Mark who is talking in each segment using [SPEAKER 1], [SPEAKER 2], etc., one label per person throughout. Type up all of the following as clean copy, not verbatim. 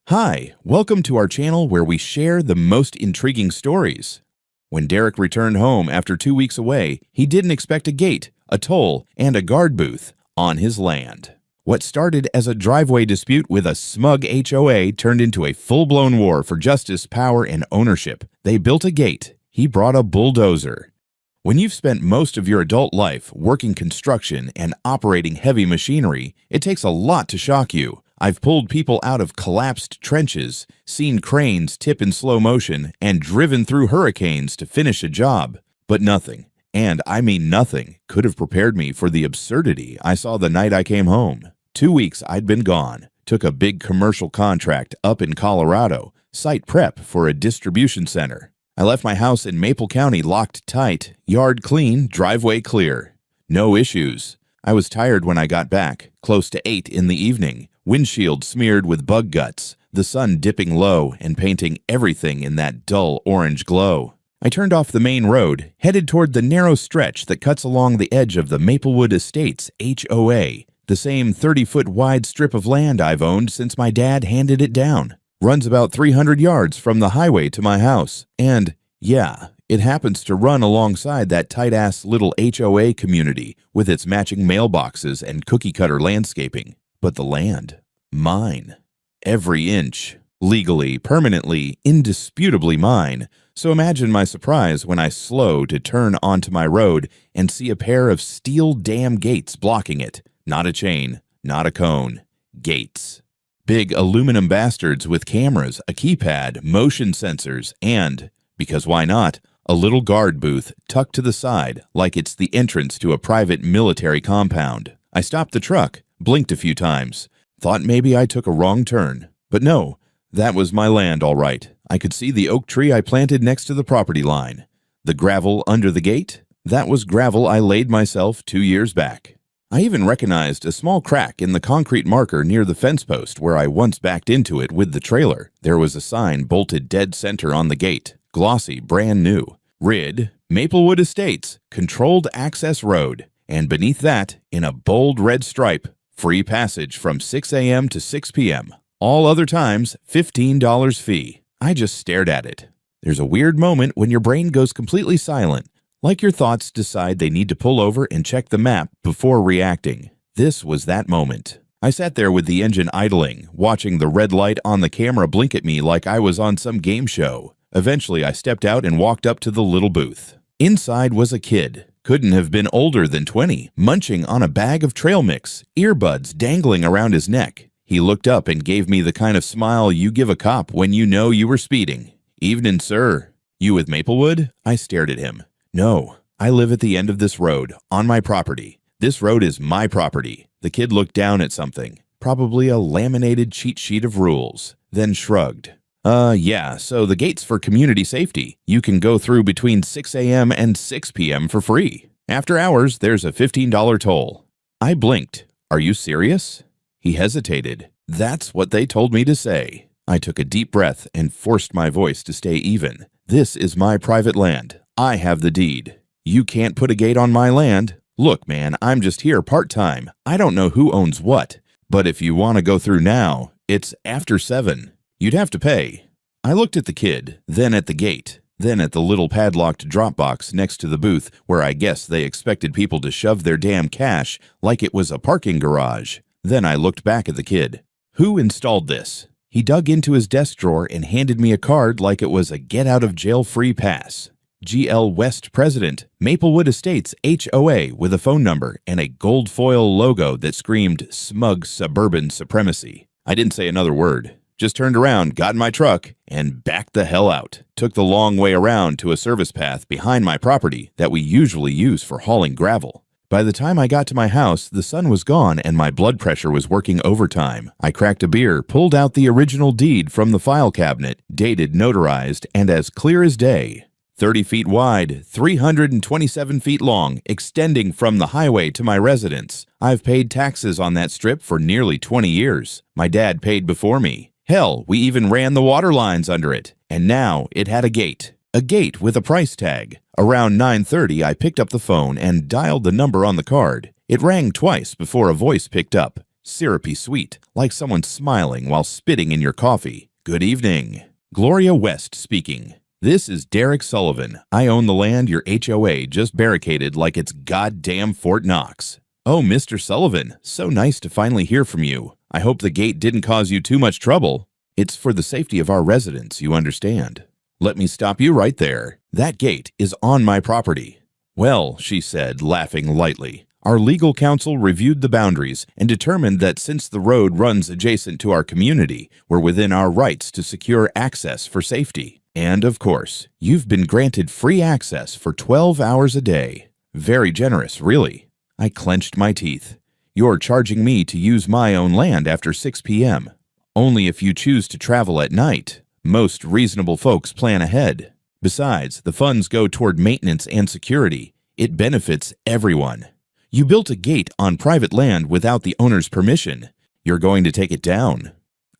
[SPEAKER 1] Hi, welcome to our channel where we share the most intriguing stories. When Derek returned home after 2 weeks away, he didn't expect a gate, a toll, and a guard booth on his land. What started as a driveway dispute with a smug HOA turned into a full-blown war for justice, power, and ownership. They built a gate. He brought a bulldozer. When you've spent most of your adult life working construction and operating heavy machinery, it takes a lot to shock you. I've pulled people out of collapsed trenches, seen cranes tip in slow motion, and driven through hurricanes to finish a job. But nothing, and I mean nothing, could have prepared me for the absurdity I saw the night I came home. 2 weeks I'd been gone, took a big commercial contract up in Colorado, site prep for a distribution center. I left my house in Maple County locked tight, yard clean, driveway clear. No issues. I was tired when I got back, close to 8 in the evening. Windshield smeared with bug guts, the sun dipping low and painting everything in that dull orange glow. I turned off the main road, headed toward the narrow stretch that cuts along the edge of the Maplewood Estates HOA, the same 30-foot wide strip of land I've owned since my dad handed it down. Runs about 300 yards from the highway to my house, and, yeah, it happens to run alongside that tight-ass little HOA community with its matching mailboxes and cookie-cutter landscaping. But the land, mine. Every inch. Legally, permanently, indisputably mine. So imagine my surprise when I slow to turn onto my road and see a pair of steel dam gates blocking it. Not a chain, not a cone. Gates. Big aluminum bastards with cameras, a keypad, motion sensors, and, because why not, a little guard booth tucked to the side like it's the entrance to a private military compound. I stopped the truck, blinked a few times, thought maybe I took a wrong turn. But no, that was my land all right. I could see the oak tree I planted next to the property line. The gravel under the gate? That was gravel I laid myself 2 years back. I even recognized a small crack in the concrete marker near the fence post where I once backed into it with the trailer. There was a sign bolted dead center on the gate, glossy, brand new. RID, Maplewood Estates, Controlled Access Road. And beneath that, in a bold red stripe, free passage from 6 a.m. to 6 p.m. All other times, $15 fee. I just stared at it. There's a weird moment when your brain goes completely silent, like your thoughts decide they need to pull over and check the map before reacting. This was that moment. I sat there with the engine idling, watching the red light on the camera blink at me like I was on some game show. Eventually, I stepped out and walked up to the little booth. Inside was a kid. Couldn't have been older than 20, munching on a bag of trail mix, earbuds dangling around his neck. He looked up and gave me the kind of smile you give a cop when you know you were speeding. "Evening, sir. You with Maplewood?" I stared at him. "No, I live at the end of this road, on my property. This road is my property." The kid looked down at something, probably a laminated cheat sheet of rules, then shrugged. Yeah, so the gate's for community safety. You can go through between 6 a.m. and 6 p.m. for free. After hours, there's a $15 toll." I blinked. "Are you serious?" He hesitated. "That's what they told me to say." I took a deep breath and forced my voice to stay even. "This is my private land. I have the deed. You can't put a gate on my land. Look, man, I'm just here part-time. I don't know who owns what. But if you want to go through now, it's after 7. You'd have to pay." I looked at the kid, then at the gate, then at the little padlocked drop box next to the booth where I guess they expected people to shove their damn cash like it was a parking garage. Then I looked back at the kid. "Who installed this?" He dug into his desk drawer and handed me a card like it was a get-out-of-jail-free pass. GL West President, Maplewood Estates HOA with a phone number and a gold foil logo that screamed smug suburban supremacy. I didn't say another word. Just turned around, got in my truck, and backed the hell out. Took the long way around to a service path behind my property that we usually use for hauling gravel. By the time I got to my house, the sun was gone and my blood pressure was working overtime. I cracked a beer, pulled out the original deed from the file cabinet, dated, notarized, and as clear as day. 30 feet wide, 327 feet long, extending from the highway to my residence. I've paid taxes on that strip for nearly 20 years. My dad paid before me. Hell, we even ran the water lines under it. And now it had a gate. A gate with a price tag. Around 9:30, I picked up the phone and dialed the number on the card. It rang twice before a voice picked up. syrupy sweet, like someone smiling while spitting in your coffee. Good evening. Gloria West speaking. This is Derek Sullivan. I own the land your HOA just barricaded like it's goddamn Fort Knox. Oh, Mr. Sullivan, so nice to finally hear from you. I hope the gate didn't cause you too much trouble. It's for the safety of our residents, you understand. Let me stop you right there. That gate is on my property. Well, she said, laughing lightly, our legal counsel reviewed the boundaries and determined that since the road runs adjacent to our community, we're within our rights to secure access for safety. And, of course, you've been granted free access for 12 hours a day. Very generous, really. I clenched my teeth. You're charging me to use my own land after 6 p.m. Only if you choose to travel at night. Most reasonable folks plan ahead. Besides, the funds go toward maintenance and security. It benefits everyone. You built a gate on private land without the owner's permission. You're going to take it down.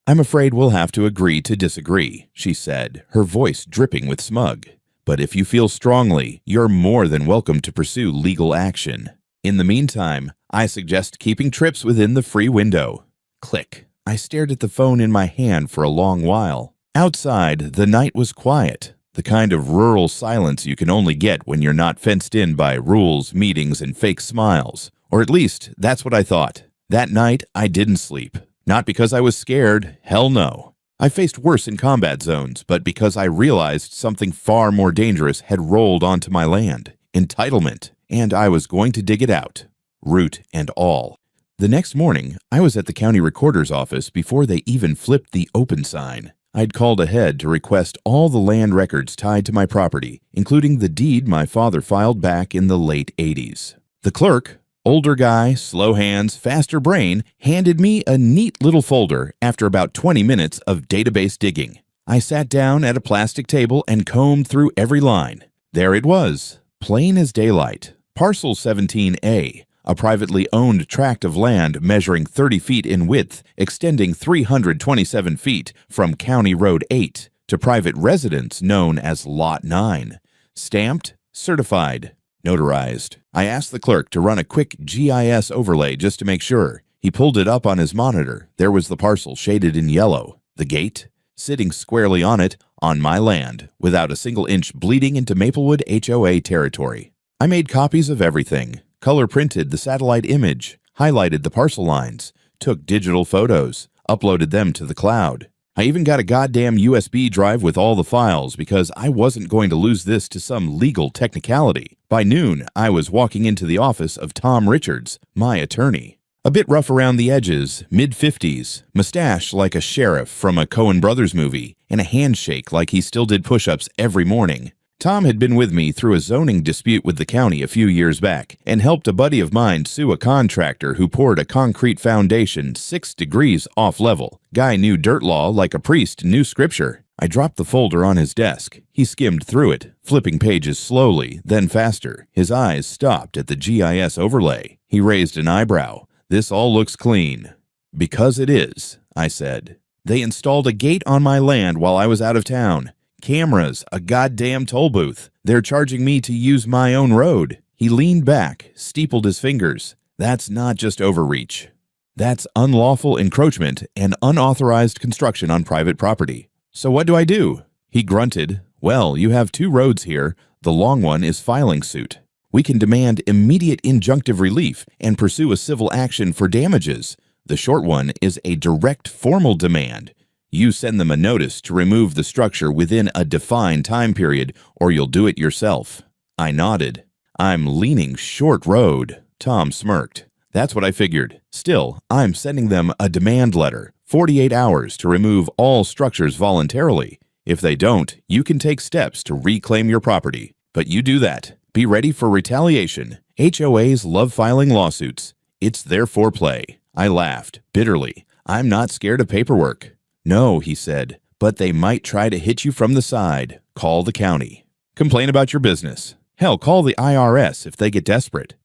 [SPEAKER 1] I'm afraid we'll have to agree to disagree, she said, her voice dripping with smug. But if you feel strongly, you're more than welcome to pursue legal action. In the meantime, I suggest keeping trips within the free window. Click. I stared at the phone in my hand for a long while. Outside, the night was quiet, the kind of rural silence you can only get when you're not fenced in by rules, meetings, and fake smiles. Or at least, that's what I thought. That night, I didn't sleep. Not because I was scared, hell no. I faced worse in combat zones, but because I realized something far more dangerous had rolled onto my land. Entitlement. And I was going to dig it out, root and all. The next morning, I was at the county recorder's office before they even flipped the open sign. I'd called ahead to request all the land records tied to my property, including the deed my father filed back in the late 80s. The clerk, older guy, slow hands, faster brain, handed me a neat little folder after about 20 minutes of database digging. I sat down at a plastic table and combed through every line. There it was, plain as daylight. Parcel 17A, a privately owned tract of land measuring 30 feet in width, extending 327 feet from County Road 8 to private residence known as Lot 9. Stamped, certified, notarized. I asked the clerk to run a quick GIS overlay just to make sure. He pulled it up on his monitor. There was the parcel shaded in yellow. The gate, sitting squarely on it, on my land, without a single inch bleeding into Maplewood HOA territory. I made copies of everything, color printed the satellite image, highlighted the parcel lines, took digital photos, uploaded them to the cloud. I even got a goddamn USB drive with all the files because I wasn't going to lose this to some legal technicality. By noon, I was walking into the office of Tom Richards, my attorney. A bit rough around the edges, mid-50s, mustache like a sheriff from a Coen Brothers movie, and a handshake like he still did push-ups every morning. Tom had been with me through a zoning dispute with the county a few years back and helped a buddy of mine sue a contractor who poured a concrete foundation 6 degrees off level. Guy knew dirt law like a priest knew scripture. I dropped the folder on his desk. He skimmed through it, flipping pages slowly, then faster. His eyes stopped at the GIS overlay. He raised an eyebrow. This all looks clean. Because it is, I said. They installed a gate on my land while I was out of town. Cameras, a goddamn toll booth. They're charging me to use my own road. He leaned back, steepled his fingers. That's not just overreach. That's unlawful encroachment and unauthorized construction on private property. So what do I do? He grunted. Well, you have 2 roads here. The long one is filing suit. We can demand immediate injunctive relief and pursue a civil action for damages. The short one is a direct formal demand. You send them a notice to remove the structure within a defined time period, or you'll do it yourself. I nodded. I'm leaning short road. Tom smirked. That's what I figured. Still, I'm sending them a demand letter, 48 hours to remove all structures voluntarily. If they don't, you can take steps to reclaim your property. But you do that. Be ready for retaliation. HOAs love filing lawsuits. It's their foreplay. I laughed, bitterly. I'm not scared of paperwork. No, he said, but they might try to hit you from the side. Call the county. Complain about your business. Hell, call the IRS if they get desperate.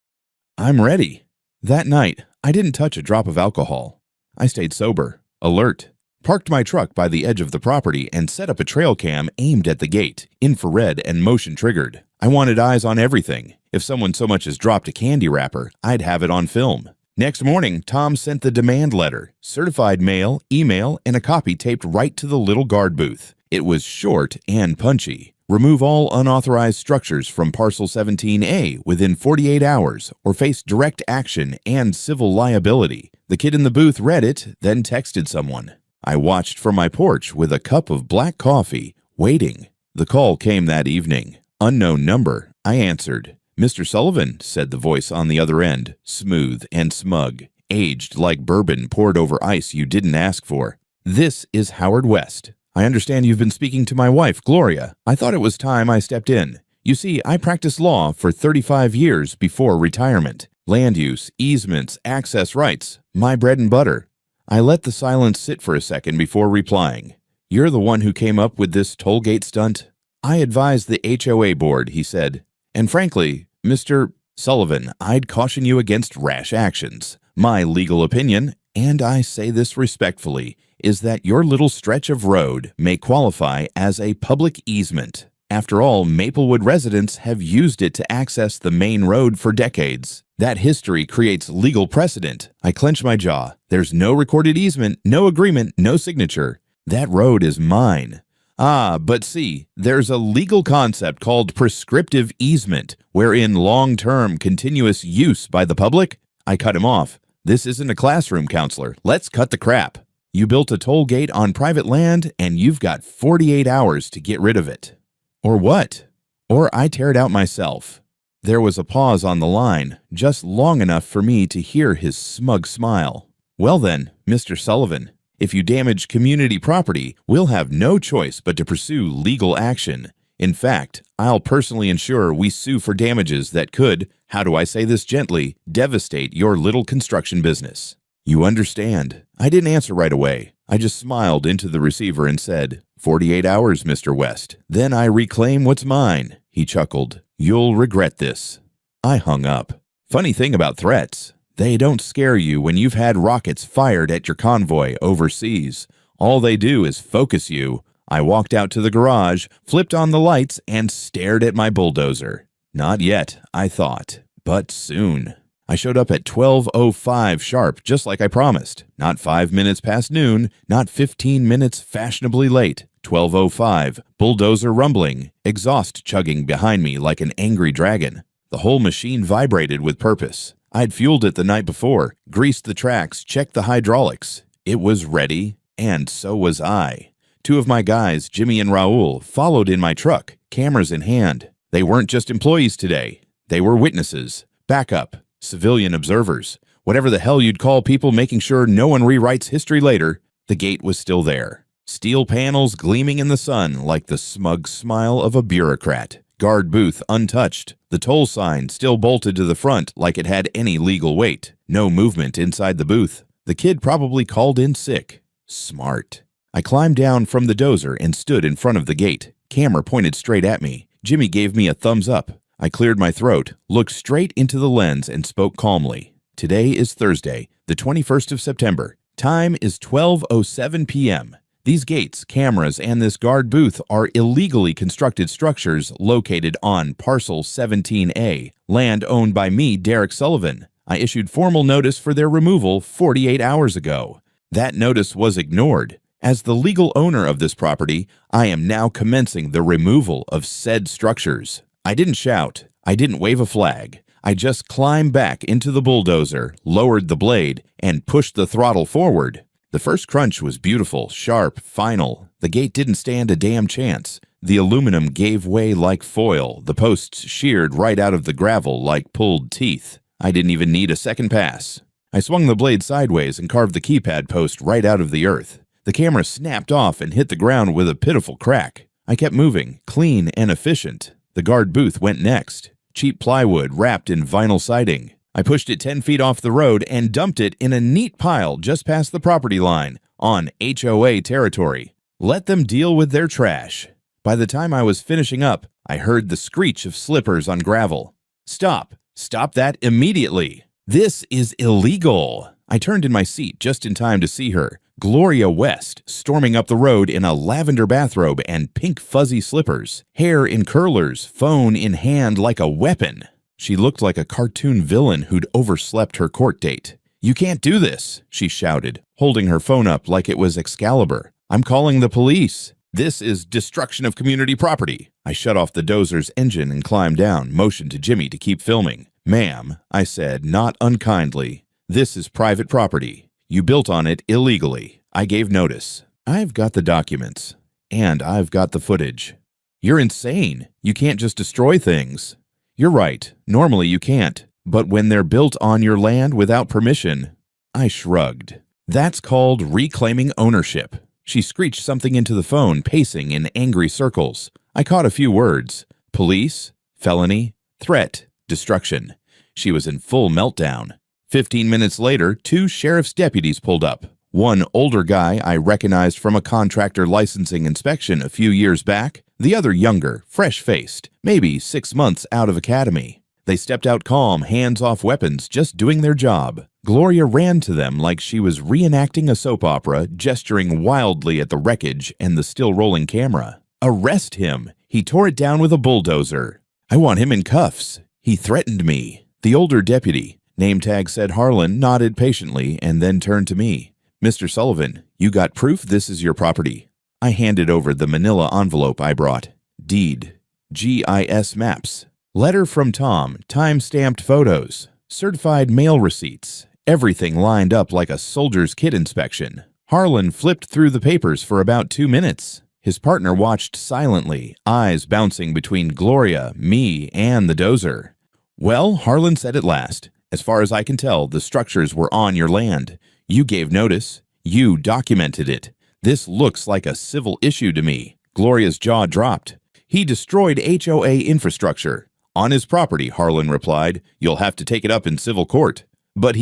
[SPEAKER 1] I'm ready. That night, I didn't touch a drop of alcohol. I stayed sober, alert, parked my truck by the edge of the property and set up a trail cam aimed at the gate, infrared and motion triggered. I wanted eyes on everything. If someone so much as dropped a candy wrapper, I'd have it on film. Next morning, Tom sent the demand letter, certified mail, email, and a copy taped right to the little guard booth. It was short and punchy. Remove all unauthorized structures from Parcel 17A within 48 hours or face direct action and civil liability. The kid in the booth read it, then texted someone. I watched from my porch with a cup of black coffee, waiting. The call came that evening. Unknown number. I answered. "Mr. Sullivan," said the voice on the other end, smooth and smug, aged like bourbon poured over ice you didn't ask for. "This is Howard West. I understand you've been speaking to my wife, Gloria. I thought it was time I stepped in. You see, I practiced law for 35 years before retirement. Land use, easements, access rights, my bread and butter." I let the silence sit for a second before replying. "You're the one who came up with this toll gate stunt?" "I advised the HOA board," he said. "And frankly, Mr. Sullivan, I'd caution you against rash actions. My legal opinion, and I say this respectfully, is that your little stretch of road may qualify as a public easement. After all, Maplewood residents have used it to access the main road for decades. That history creates legal precedent." I clench my jaw. There's no recorded easement, no agreement, no signature. That road is mine. But see, there's a legal concept called prescriptive easement, wherein long-term continuous use by the public. I cut him off. "This isn't a classroom, counselor. Let's cut the crap. You built a toll gate on private land, and you've got 48 hours to get rid of it." Or what? Or I tear it out myself. There was a pause on the line, just long enough for me to hear his smug smile. "Well then, Mr. Sullivan, if you damage community property, we'll have no choice but to pursue legal action. In fact, I'll personally ensure we sue for damages that could, how do I say this gently, devastate your little construction business. You understand?" I didn't answer right away. I just smiled into the receiver and said, 48 hours, Mr. West. Then I reclaim what's mine." He chuckled. "You'll regret this." I hung up. Funny thing about threats. They don't scare you when you've had rockets fired at your convoy overseas. All they do is focus you. I walked out to the garage, flipped on the lights, and stared at my bulldozer. Not yet, I thought, but soon. I showed up at 12:05 sharp, just like I promised. Not 5 minutes past noon, not 15 minutes fashionably late. 12:05, bulldozer rumbling, exhaust chugging behind me like an angry dragon. The whole machine vibrated with purpose. I'd fueled it the night before, greased the tracks, checked the hydraulics. It was ready, and so was I. 2 of my guys, Jimmy and Raul, followed in my truck, cameras in hand. They weren't just employees today. They were witnesses, backup, civilian observers, whatever the hell you'd call people making sure no one rewrites history later. The gate was still there. Steel panels gleaming in the sun like the smug smile of a bureaucrat. Guard booth untouched. The toll sign still bolted to the front like it had any legal weight. No movement inside the booth. The kid probably called in sick. Smart. I climbed down from the dozer and stood in front of the gate. Camera pointed straight at me. Jimmy gave me a thumbs up. I cleared my throat, looked straight into the lens, and spoke calmly. Today is Thursday, the 21st of September. Time is 12:07 p.m. These gates, cameras, and this guard booth are illegally constructed structures located on Parcel 17A, land owned by me, Derek Sullivan. I issued formal notice for their removal 48 hours ago. That notice was ignored. As the legal owner of this property, I am now commencing the removal of said structures. I didn't shout. I didn't wave a flag. I just climbed back into the bulldozer, lowered the blade, and pushed the throttle forward. The first crunch was beautiful, sharp, final. The gate didn't stand a damn chance. The aluminum gave way like foil. The posts sheared right out of the gravel like pulled teeth. I didn't even need a second pass. I swung the blade sideways and carved the keypad post right out of the earth. The camera snapped off and hit the ground with a pitiful crack. I kept moving, clean and efficient. The guard booth went next. Cheap plywood wrapped in vinyl siding. I pushed it 10 feet off the road and dumped it in a neat pile just past the property line, on HOA territory. Let them deal with their trash. By the time I was finishing up, I heard the screech of slippers on gravel. Stop! Stop that immediately! This is illegal! I turned in my seat just in time to see her, Gloria West, storming up the road in a lavender bathrobe and pink fuzzy slippers, hair in curlers, phone in hand like a weapon. She looked like a cartoon villain who'd overslept her court date. "You can't do this," she shouted, holding her phone up like it was Excalibur. "I'm calling the police. This is destruction of community property." I shut off the dozer's engine and climbed down, motioned to Jimmy to keep filming. "Ma'am," I said, not unkindly, "this is private property. You built on it illegally. I gave notice. I've got the documents. And I've got the footage." "You're insane. You can't just destroy things." "You're right. Normally you can't. But when they're built on your land without permission..." I shrugged. "That's called reclaiming ownership." She screeched something into the phone, pacing in angry circles. I caught a few words. Police, felony, threat, destruction. She was in full meltdown. 15 minutes later, 2 sheriff's deputies pulled up. One older guy I recognized from a contractor licensing inspection a few years back. The other younger, fresh-faced, maybe 6 months out of academy. They stepped out calm, hands off weapons, just doing their job. Gloria ran to them like she was reenacting a soap opera, gesturing wildly at the wreckage and the still-rolling camera. "Arrest him! He tore it down with a bulldozer. I want him in cuffs. He threatened me." The older deputy, name tag said Harlan, nodded patiently and then turned to me. "Mr. Sullivan, you got proof this is your property?" I handed over the manila envelope I brought. Deed. GIS maps. Letter from Tom, time-stamped photos. Certified mail receipts. Everything lined up like a soldier's kit inspection. Harlan flipped through the papers for about 2 minutes. His partner watched silently, eyes bouncing between Gloria, me, and the dozer. "Well," Harlan said at last, "as far as I can tell, the structures were on your land. You gave notice. You documented it. This looks like a civil issue to me." Gloria's jaw dropped. "He destroyed HOA infrastructure." "On his property," Harlan replied. "You'll have to take it up in civil court." "But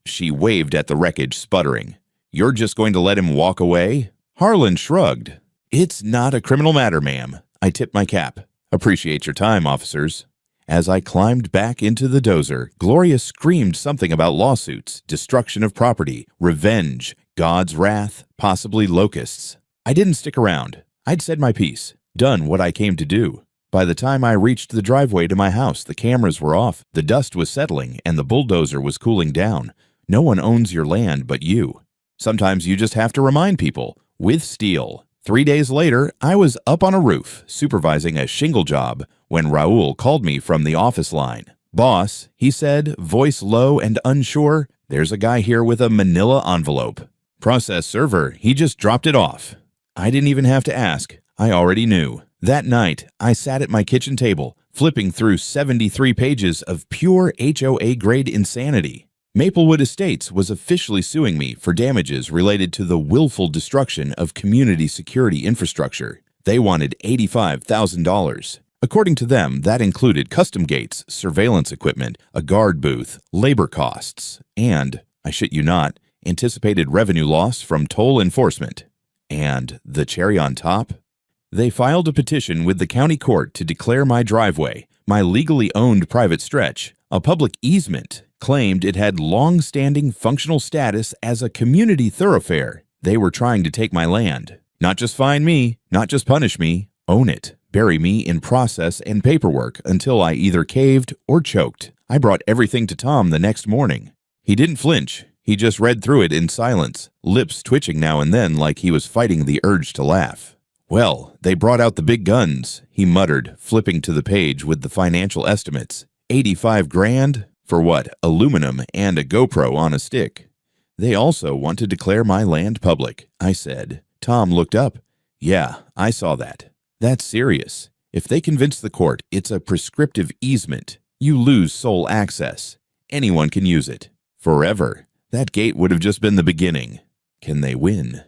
[SPEAKER 1] she waved at the wreckage, sputtering. "You're just going to let him walk away?" Harlan shrugged. "It's not a criminal matter, ma'am." I tipped my cap. "Appreciate your time, officers." As I climbed back into the dozer, Gloria screamed something about lawsuits, destruction of property, revenge, God's wrath, possibly locusts. I didn't stick around. I'd said my piece, done what I came to do. By the time I reached the driveway to my house, the cameras were off, the dust was settling, and the bulldozer was cooling down. No one owns your land but you. Sometimes you just have to remind people, with steel. 3 days later, I was up on a roof, supervising a shingle job, when Raul called me from the office line. "Boss," he said, voice low and unsure, "there's a guy here with a manila envelope." "Process server, he just dropped it off." I didn't even have to ask. I already knew. That night, I sat at my kitchen table, flipping through 73 pages of pure HOA-grade insanity. Maplewood Estates was officially suing me for damages related to the willful destruction of community security infrastructure. They wanted $85,000. According to them, that included custom gates, surveillance equipment, a guard booth, labor costs, and, I shit you not, anticipated revenue loss from toll enforcement. And the cherry on top? They filed a petition with the county court to declare my driveway, my legally owned private stretch, a public easement, claimed it had long-standing functional status as a community thoroughfare. They were trying to take my land. Not just fine me, not just punish me, own it, bury me in process and paperwork until I either caved or choked. I brought everything to Tom the next morning. He didn't flinch. He just read through it in silence, lips twitching now and then like he was fighting the urge to laugh. "Well, they brought out the big guns," he muttered, flipping to the page with the financial estimates. 85 grand? For what? Aluminum and a GoPro on a stick. "They also want to declare my land public," I said. Tom looked up. "Yeah, I saw that. That's serious. If they convince the court it's a prescriptive easement, you lose sole access. Anyone can use it. Forever. That gate would have just been the beginning. Can they win?"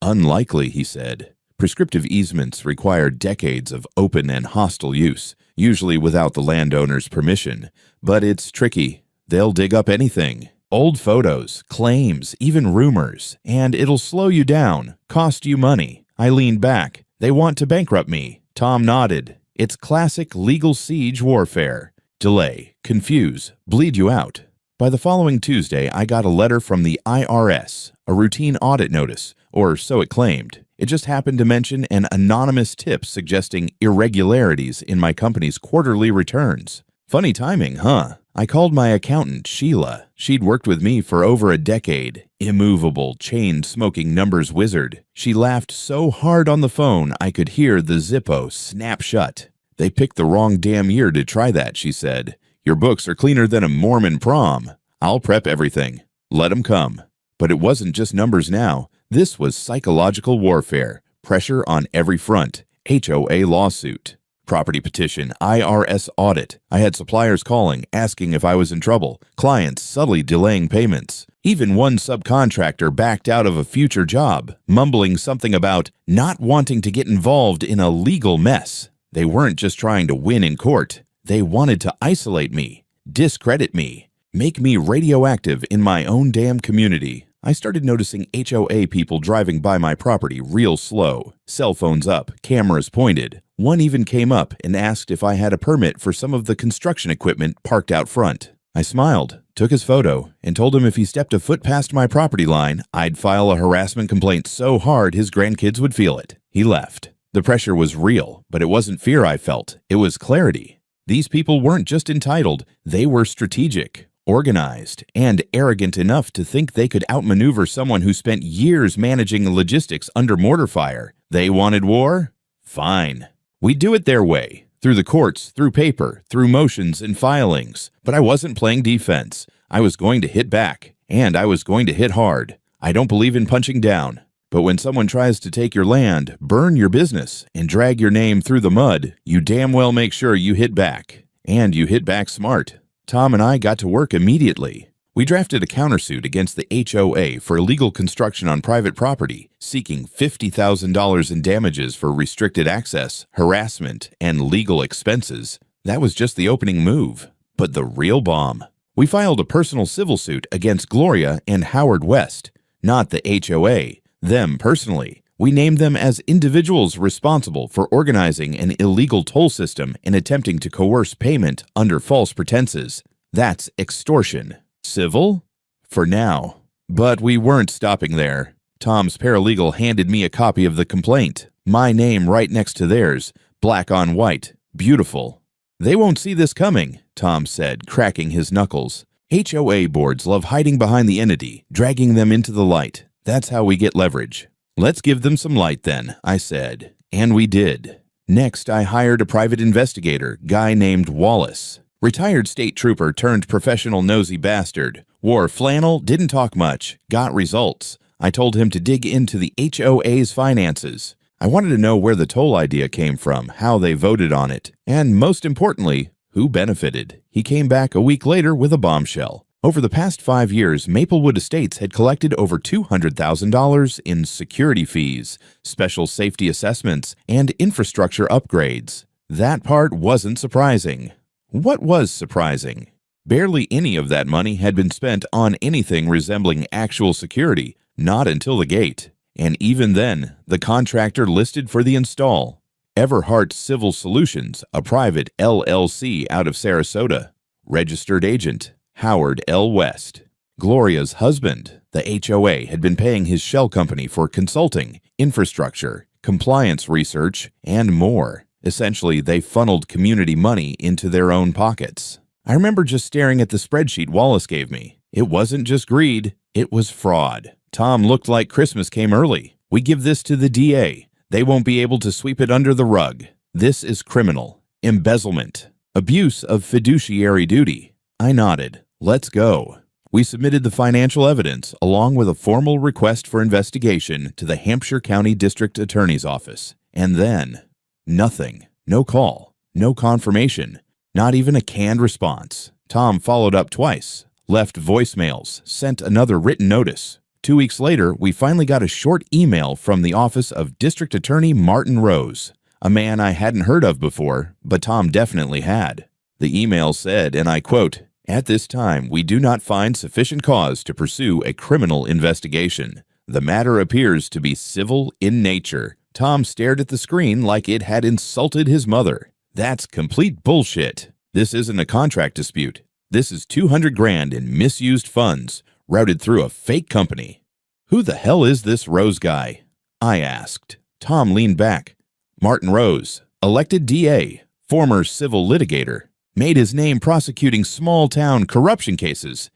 [SPEAKER 1] "Unlikely," he said. Prescriptive easements require decades of open and hostile use, usually without the landowner's permission. But it's tricky. They'll dig up anything. Old photos, claims, even rumors. And it'll slow you down, cost you money. I leaned back. "They want to bankrupt me." Tom nodded. "It's classic legal siege warfare. Delay, confuse, bleed you out." By the following Tuesday, I got a letter from the IRS, a routine audit notice, or so it claimed. It just happened to mention an anonymous tip suggesting irregularities in my company's quarterly returns. Funny timing, huh? I called my accountant, Sheila. She'd worked with me for over a decade. Immovable, chain-smoking numbers wizard. She laughed so hard on the phone I could hear the Zippo snap shut. "They picked the wrong damn year to try that," she said. "Your books are cleaner than a Mormon prom. I'll prep everything. Let 'em come." But it wasn't just numbers now. This was psychological warfare. Pressure on every front. HOA lawsuit. Property petition, IRS audit. I had suppliers calling, asking if I was in trouble, clients subtly delaying payments. Even one subcontractor backed out of a future job, mumbling something about not wanting to get involved in a legal mess. They weren't just trying to win in court. They wanted to isolate me, discredit me, make me radioactive in my own damn community. I started noticing HOA people driving by my property real slow, cell phones up, cameras pointed. One even came up and asked if I had a permit for some of the construction equipment parked out front. I smiled, took his photo, and told him if he stepped a foot past my property line, I'd file a harassment complaint so hard his grandkids would feel it. He left. The pressure was real, but it wasn't fear I felt. It was clarity. These people weren't just entitled, they were strategic, organized, and arrogant enough to think they could outmaneuver someone who spent years managing logistics under mortar fire. They wanted war? Fine. We'd do it their way, through the courts, through paper, through motions and filings. But I wasn't playing defense. I was going to hit back, and I was going to hit hard. I don't believe in punching down. But when someone tries to take your land, burn your business, and drag your name through the mud, you damn well make sure you hit back. And you hit back smart. Tom and I got to work immediately. We drafted a countersuit against the HOA for illegal construction on private property, seeking $50,000 in damages for restricted access, harassment, and legal expenses. That was just the opening move. But the real bomb. We filed a personal civil suit against Gloria and Howard West, not the HOA, them personally. We named them as individuals responsible for organizing an illegal toll system and attempting to coerce payment under false pretenses. That's extortion. Civil? For now. But we weren't stopping there. Tom's paralegal handed me a copy of the complaint. My name right next to theirs, black on white. Beautiful. "They won't see this coming," Tom said, cracking his knuckles. "HOA boards love hiding behind the entity, dragging them into the light. That's how we get leverage." "Let's give them some light then," I said. And we did. Next, I hired a private investigator, guy named Wallace. Retired state trooper turned professional nosy bastard. Wore flannel, didn't talk much, got results. I told him to dig into the HOA's finances. I wanted to know where the toll idea came from, how they voted on it, and most importantly, who benefited. He came back a week later with a bombshell. Over the past 5 years, Maplewood Estates had collected over $200,000 in security fees, special safety assessments, and infrastructure upgrades. That part wasn't surprising. What was surprising? Barely any of that money had been spent on anything resembling actual security, not until the gate. And even then, the contractor listed for the install, Everhart Civil Solutions, a private LLC out of Sarasota. Registered agent, Howard L. West. Gloria's husband, the HOA, had been paying his shell company for consulting, infrastructure, compliance research, and more. Essentially, they funneled community money into their own pockets. I remember just staring at the spreadsheet Wallace gave me. It wasn't just greed, it was fraud. Tom looked like Christmas came early. "We give this to the DA. They won't be able to sweep it under the rug. This is criminal. Embezzlement. Abuse of fiduciary duty." I nodded. "Let's go." We submitted the financial evidence along with a formal request for investigation to the Hampshire County District Attorney's Office. And then, nothing. No call. No confirmation. Not even a canned response. Tom followed up twice, left voicemails, sent another written notice. 2 weeks later, we finally got a short email from the office of District Attorney Martin Rose, a man I hadn't heard of before, but Tom definitely had. The email said, and I quote, "At this time, we do not find sufficient cause to pursue a criminal investigation. The matter appears to be civil in nature." Tom stared at the screen like it had insulted his mother. "That's complete bullshit. This isn't a contract dispute. This is $200,000 in misused funds, routed through a fake company." "Who the hell is this Rose guy?" I asked. Tom leaned back. "Martin Rose, elected DA, former civil litigator. made his name prosecuting small-town corruption cases.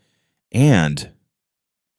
[SPEAKER 1] And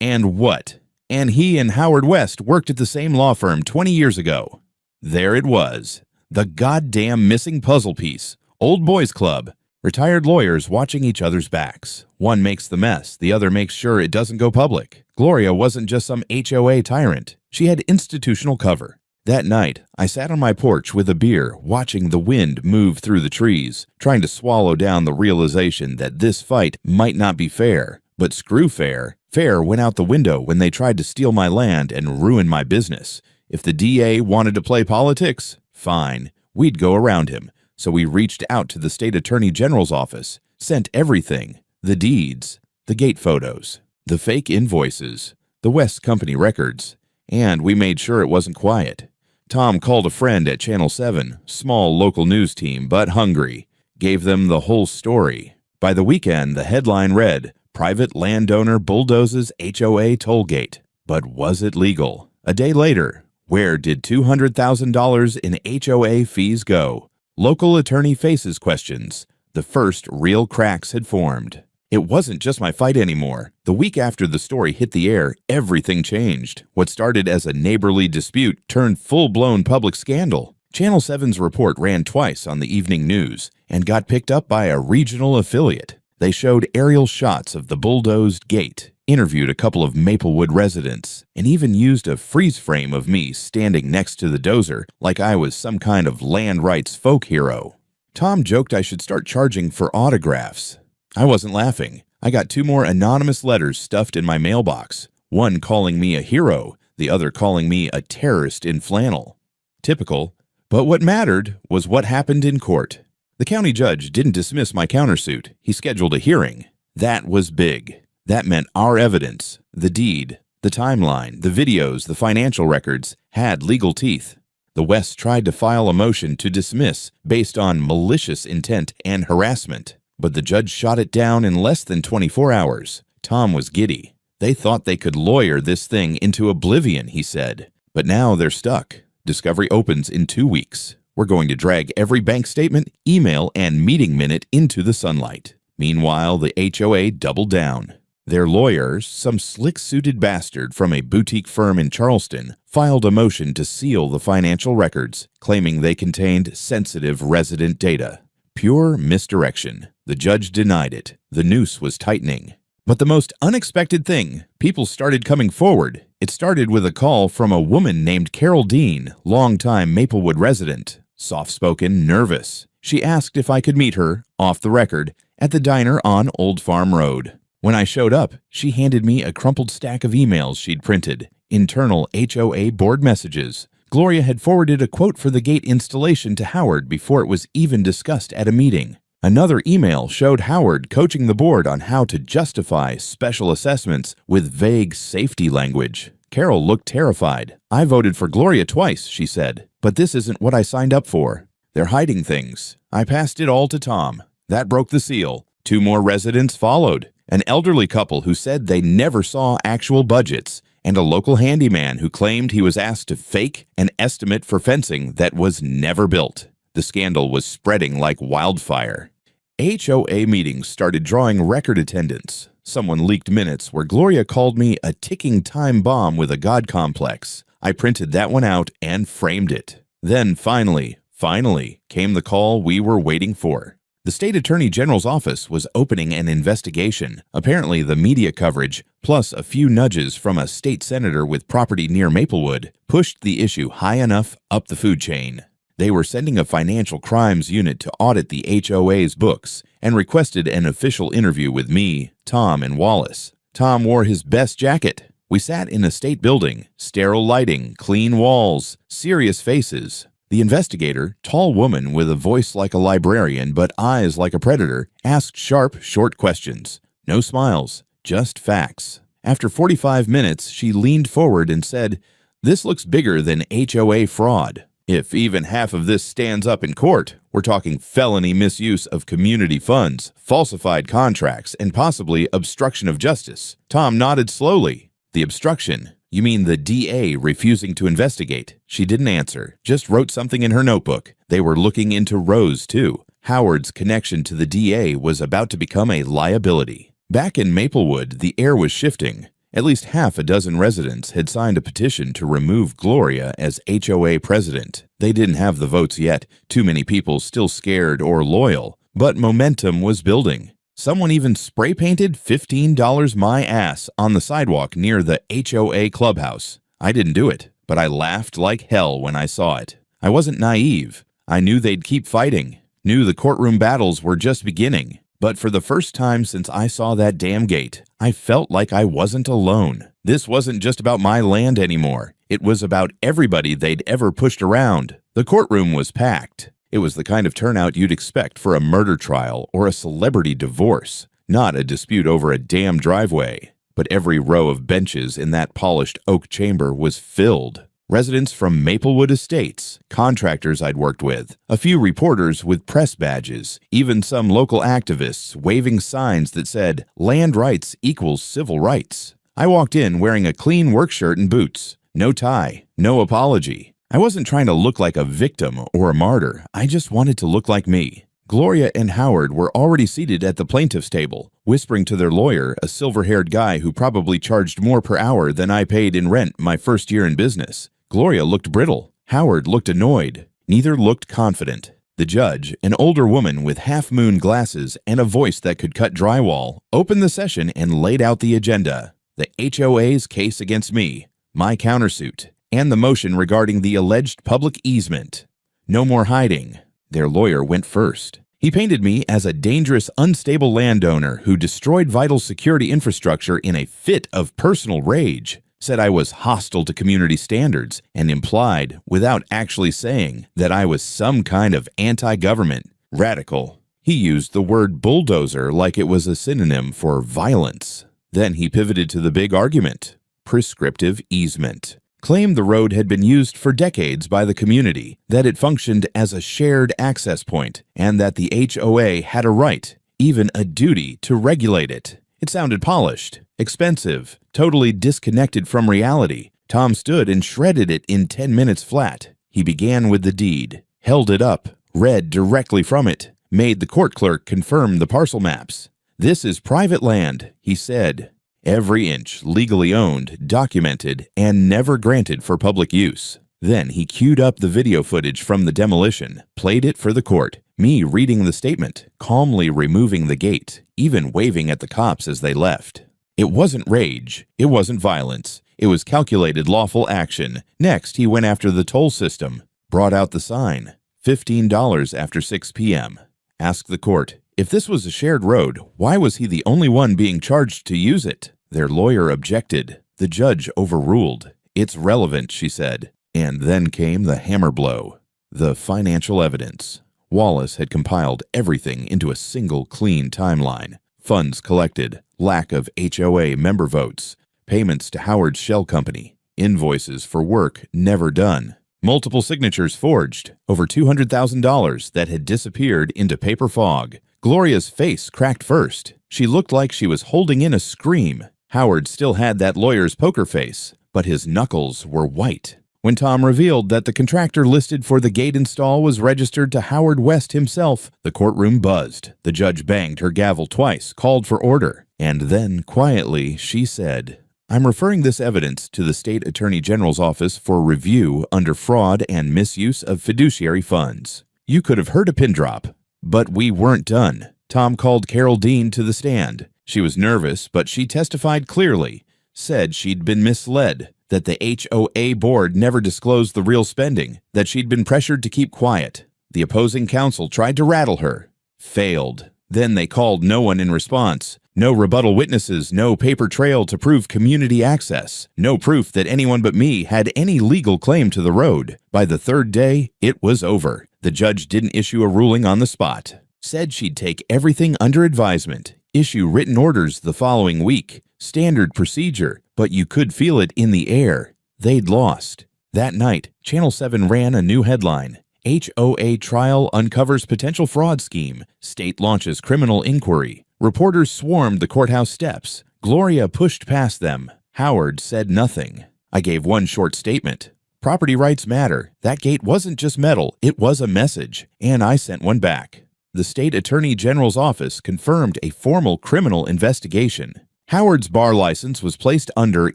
[SPEAKER 1] what? And he and Howard West worked at the same law firm 20 years ago. There it was. The goddamn missing puzzle piece. Old boys club. Retired lawyers watching each other's backs. One makes the mess, the other makes sure it doesn't go public. Gloria wasn't just some HOA tyrant. She had institutional cover. That night, I sat on my porch with a beer, watching the wind move through the trees, trying to swallow down the realization that this fight might not be fair. But screw fair. Fair went out the window when they tried to steal my land and ruin my business. If the DA wanted to play politics, fine. We'd go around him. So we reached out to the state attorney general's office, sent everything, the deeds, the gate photos, the fake invoices, the West Company records, and we made sure it wasn't quiet. Tom called a friend at Channel 7, small local news team, but hungry, gave them the whole story. By the weekend, the headline read, "Private landowner bulldozes HOA toll gate." But was it legal? A day later, where did $200,000 in HOA fees go? Local attorney faces questions. The first real cracks had formed. It wasn't just my fight anymore. The week after the story hit the air, everything changed. What started as a neighborly dispute turned full-blown public scandal. Channel 7's report ran twice on the evening news and got picked up by a regional affiliate. They showed aerial shots of the bulldozed gate, interviewed a couple of Maplewood residents, and even used a freeze frame of me standing next to the dozer like I was some kind of land rights folk hero. Tom joked I should start charging for autographs. I wasn't laughing. I got 2 more anonymous letters stuffed in my mailbox, one calling me a hero, the other calling me a terrorist in flannel. Typical. But what mattered was what happened in court. The county judge didn't dismiss my countersuit. He scheduled a hearing. That was big. That meant our evidence, the deed, the timeline, the videos, the financial records, had legal teeth. The West tried to file a motion to dismiss based on malicious intent and harassment, but the judge shot it down in less than 24 hours. Tom was giddy. They thought they could lawyer this thing into oblivion, he said. But now they're stuck. Discovery opens in 2 weeks. We're going to drag every bank statement, email, and meeting minute into the sunlight. Meanwhile, the HOA doubled down. Their lawyers, some slick-suited bastard from a boutique firm in Charleston, filed a motion to seal the financial records, claiming they contained sensitive resident data. Pure misdirection. The judge denied it. The noose was tightening. But the most unexpected thing, people started coming forward. It started with a call from a woman named Carol Dean, longtime Maplewood resident. Soft-spoken, nervous. She asked if I could meet her, off the record, at the diner on Old Farm Road. When I showed up, she handed me a crumpled stack of emails she'd printed, internal HOA board messages. Gloria had forwarded a quote for the gate installation to Howard before it was even discussed at a meeting. Another email showed Howard coaching the board on how to justify special assessments with vague safety language. Carol looked terrified. "I voted for Gloria twice," she said, "but this isn't what I signed up for. They're hiding things." I passed it all to Tom. That broke the seal. 2 more residents followed. An elderly couple who said they never saw actual budgets, and a local handyman who claimed he was asked to fake an estimate for fencing that was never built. The scandal was spreading like wildfire. HOA meetings started drawing record attendance. Someone leaked minutes where Gloria called me a ticking time bomb with a god complex. I printed that one out and framed it. Then finally came the call we were waiting for. The state attorney general's office was opening an investigation. Apparently, the media coverage, plus a few nudges from a state senator with property near Maplewood, pushed the issue high enough up the food chain. They were sending a financial crimes unit to audit the HOA's books and requested an official interview with me, Tom, and Wallace. Tom wore his best jacket. We sat in a state building, sterile lighting, clean walls, serious faces. The investigator, tall woman with a voice like a librarian but eyes like a predator, asked sharp, short questions. No smiles, just facts. After 45 minutes, she leaned forward and said, "This looks bigger than HOA fraud. If even half of this stands up in court, we're talking felony misuse of community funds, falsified contracts, and possibly obstruction of justice." Tom nodded slowly. "The obstruction? You mean the DA refusing to investigate?" She didn't answer, just wrote something in her notebook. They were looking into Rose, too. Howard's connection to the DA was about to become a liability. Back in Maplewood, the air was shifting. At least half a dozen residents had signed a petition to remove Gloria as HOA president. They didn't have the votes yet, too many people still scared or loyal, but momentum was building. Someone even spray-painted $15 my ass on the sidewalk near the HOA clubhouse. I didn't do it, but I laughed like hell when I saw it. I wasn't naive. I knew they'd keep fighting, knew the courtroom battles were just beginning. But for the first time since I saw that damn gate, I felt like I wasn't alone. This wasn't just about my land anymore. It was about everybody they'd ever pushed around. The courtroom was packed. It was the kind of turnout you'd expect for a murder trial or a celebrity divorce, not a dispute over a damn driveway. But every row of benches in that polished oak chamber was filled. Residents from Maplewood Estates, contractors I'd worked with, a few reporters with press badges, even some local activists waving signs that said, "Land rights equals civil rights." I walked in wearing a clean work shirt and boots. No tie, no apology. I wasn't trying to look like a victim or a martyr. I just wanted to look like me. Gloria and Howard were already seated at the plaintiff's table, whispering to their lawyer, a silver-haired guy who probably charged more per hour than I paid in rent my first year in business. Gloria looked brittle. Howard looked annoyed. Neither looked confident. The judge, an older woman with half-moon glasses and a voice that could cut drywall, opened the session and laid out the agenda. The HOA's case against me, my countersuit, and the motion regarding the alleged public easement. No more hiding. Their lawyer went first. He painted me as a dangerous, unstable landowner who destroyed vital security infrastructure in a fit of personal rage. Said I was hostile to community standards, and implied, without actually saying, that I was some kind of anti-government radical. He used the word bulldozer like it was a synonym for violence. Then he pivoted to the big argument, prescriptive easement. Claimed the road had been used for decades by the community, that it functioned as a shared access point, and that the HOA had a right, even a duty, to regulate it. It sounded polished, expensive, totally disconnected from reality. Tom stood and shredded it in 10 minutes flat. He began with the deed, held it up, read directly from it, made the court clerk confirm the parcel maps. "This is private land," he said. "Every inch legally owned, documented, and never granted for public use." Then he queued up the video footage from the demolition, played it for the court, me reading the statement, calmly removing the gate, even waving at the cops as they left. It wasn't rage. It wasn't violence. It was calculated lawful action. Next, he went after the toll system, brought out the sign, $15 after 6 p.m. Asked the court, if this was a shared road, why was he the only one being charged to use it? Their lawyer objected. The judge overruled. "It's relevant," she said. And then came the hammer blow, the financial evidence. Wallace had compiled everything into a single clean timeline. Funds collected, lack of HOA member votes, payments to Howard's shell company, invoices for work never done, multiple signatures forged, over $200,000 that had disappeared into paper fog. Gloria's face cracked first. She looked like she was holding in a scream. Howard still had that lawyer's poker face, but his knuckles were white. When Tom revealed that the contractor listed for the gate install was registered to Howard West himself, the courtroom buzzed. The judge banged her gavel twice, called for order, and then, quietly, she said, "I'm referring this evidence to the State Attorney General's office for review under fraud and misuse of fiduciary funds." You could have heard a pin drop. But we weren't done. Tom called Carol Dean to the stand. She was nervous, but she testified clearly, said she'd been misled, that the HOA board never disclosed the real spending, that she'd been pressured to keep quiet. The opposing counsel tried to rattle her. Failed. Then they called no one in response. No rebuttal witnesses, no paper trail to prove community access, no proof that anyone but me had any legal claim to the road. By the third day, it was over. The judge didn't issue a ruling on the spot. Said she'd take everything under advisement, issue written orders the following week. Standard procedure, but you could feel it in the air. They'd lost. That night, Channel 7 ran a new headline. HOA trial uncovers potential fraud scheme. State launches criminal inquiry. Reporters swarmed the courthouse steps. Gloria pushed past them. Howard said nothing. I gave one short statement. Property rights matter. That gate wasn't just metal, it was a message. And I sent one back. the state attorney general's office confirmed a formal criminal investigation. Howard's bar license was placed under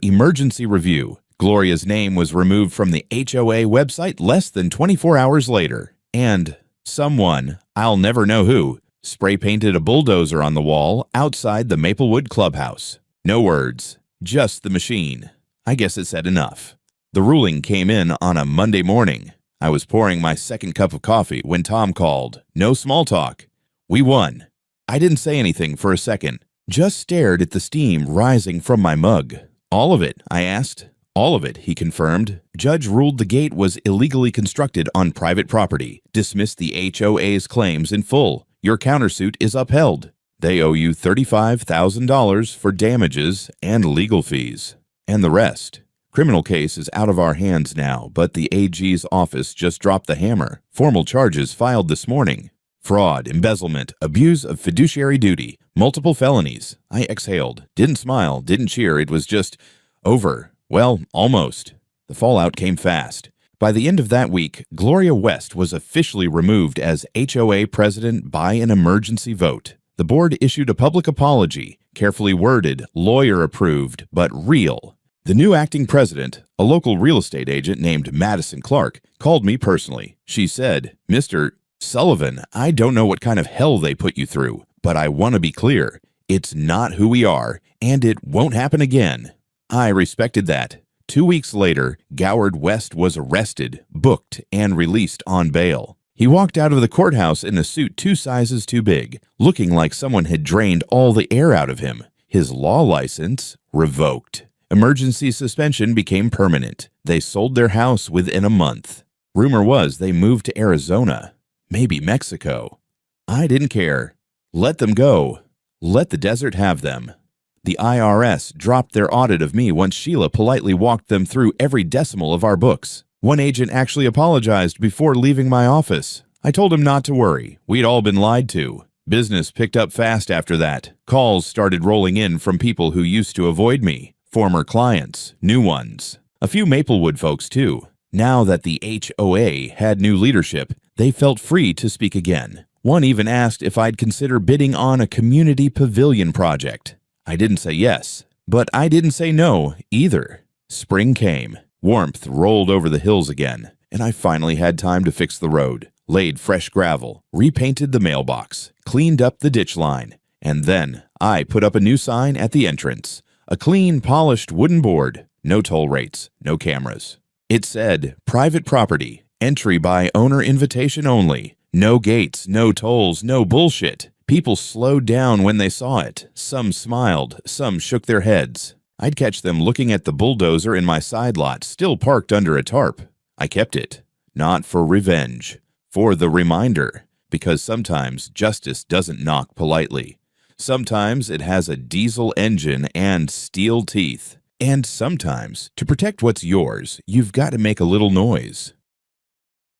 [SPEAKER 1] emergency review. Gloria's name was removed from the HOA website less than 24 hours later. And someone, I'll never know who, spray-painted a bulldozer on the wall outside the Maplewood clubhouse. No words, just the machine. I guess it said enough. The ruling came in on a Monday morning. I was pouring my second cup of coffee when Tom called. No small talk. We won. I didn't say anything for a second, just stared at the steam rising from my mug. All of it, I asked. All of it, he confirmed. Judge ruled the gate was illegally constructed on private property, dismissed the HOA's claims in full. Your countersuit is upheld. They owe you $35,000 for damages and legal fees. And the rest. Criminal case is out of our hands now, but the AG's office just dropped the hammer. Formal charges filed this morning. Fraud, embezzlement, abuse of fiduciary duty, multiple felonies. I exhaled. Didn't smile, didn't cheer. It was just over. Well, almost. The fallout came fast. By the end of that week, Gloria West was officially removed as HOA president by an emergency vote. The board issued a public apology, carefully worded, lawyer-approved, but real. The new acting president, a local real estate agent named Madison Clark, called me personally. She said, "Mr. Sullivan, I don't know what kind of hell they put you through, but I want to be clear. It's not who we are, and it won't happen again." I respected that. 2 weeks later, Goward West was arrested, booked, and released on bail. He walked out of the courthouse in a suit 2 sizes too big, looking like someone had drained all the air out of him. His law license revoked. Emergency suspension became permanent. They sold their house within a month. Rumor was they moved to Arizona, maybe Mexico. I didn't care. Let them go. Let the desert have them. The IRS dropped their audit of me once Sheila politely walked them through every decimal of our books. One agent actually apologized before leaving my office. I told him not to worry. We'd all been lied to. Business picked up fast after that. Calls started rolling in from people who used to avoid me. Former clients, new ones. A few Maplewood folks, too. Now that the HOA had new leadership, they felt free to speak again. One even asked if I'd consider bidding on a community pavilion project. I didn't say yes, but I didn't say no either. Spring came. Warmth rolled over the hills again, and I finally had time to fix the road. Laid fresh gravel, repainted the mailbox, cleaned up the ditch line, and then I put up a new sign at the entrance. A clean, polished wooden board. No toll rates, no cameras. It said, "Private property, entry by owner invitation only. No gates, no tolls, no bullshit." People slowed down when they saw it. Some smiled, some shook their heads. I'd catch them looking at the bulldozer in my side lot, still parked under a tarp. I kept it. Not for revenge. For the reminder. Because sometimes justice doesn't knock politely. Sometimes it has a diesel engine and steel teeth. And sometimes, to protect what's yours, you've got to make a little noise.